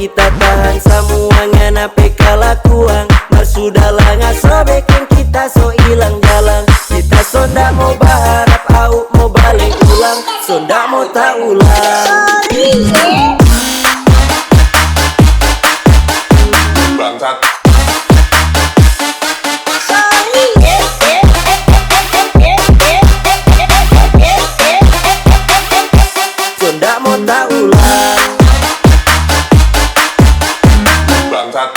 kita tahan semuanya nape kalakuan. Mar sudahlah ngasobekin kita so hilang jalan. Kita so ndak mau berharap au mau balik ulang. So ndak mau tak ulang. Bangsat. So ndak mau tak ulang. Bangsat.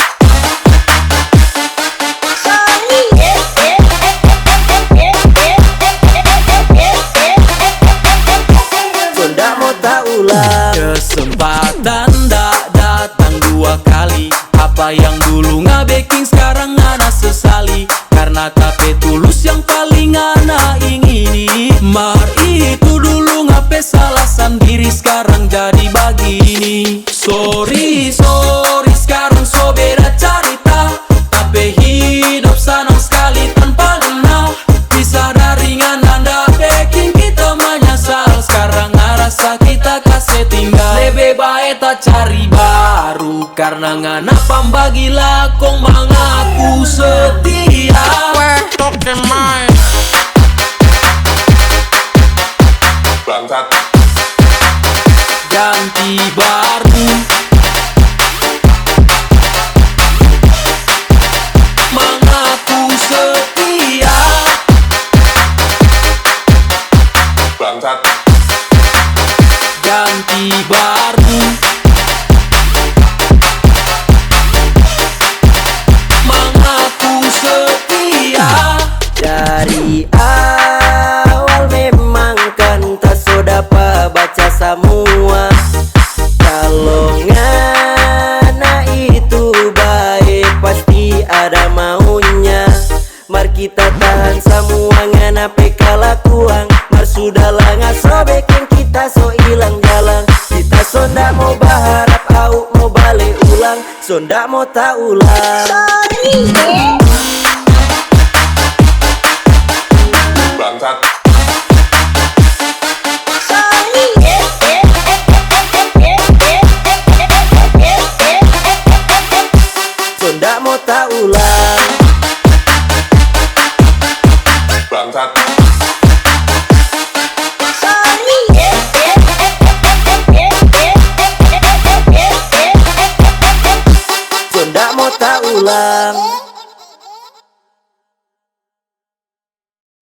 So ndak mau tak ulang. Kesempatan dak datang dua kali. Apa yang dulu ngabeking sekarang ngana sesali. Karena tape tulus yang paling ngana ingini. Mar itu dulu ngape salah sendiri, sekarang jadi begini. Sorry sekarang so beda cerita. Tapi hidup senang sekali tanpa genah. Bisa dari ngana ndak beking kita menyesal. Sekarang ngerasa kita kasih tinggal. Lebih baik tak cari baru. Karena ngana pambagi lakong mengaku setia. Bangsat. Ganti baru. Mengaku setia. Bangsat. Ganti baru. Mengaku setia. Dari awal memang kan tak so dapat baca semua. Kalau ngana itu baik pasti ada maunya. Mar kita tahan semua ngana pe kalakuan. Mar sudahlah ngasobekin kita so hilang jalan. Kita so ndak mau berharap au mau balik ulang. So ndak mau tak ulang. Bangsat. So ndak mau tak ulang. Bangsat. So ndak mau tak ulang.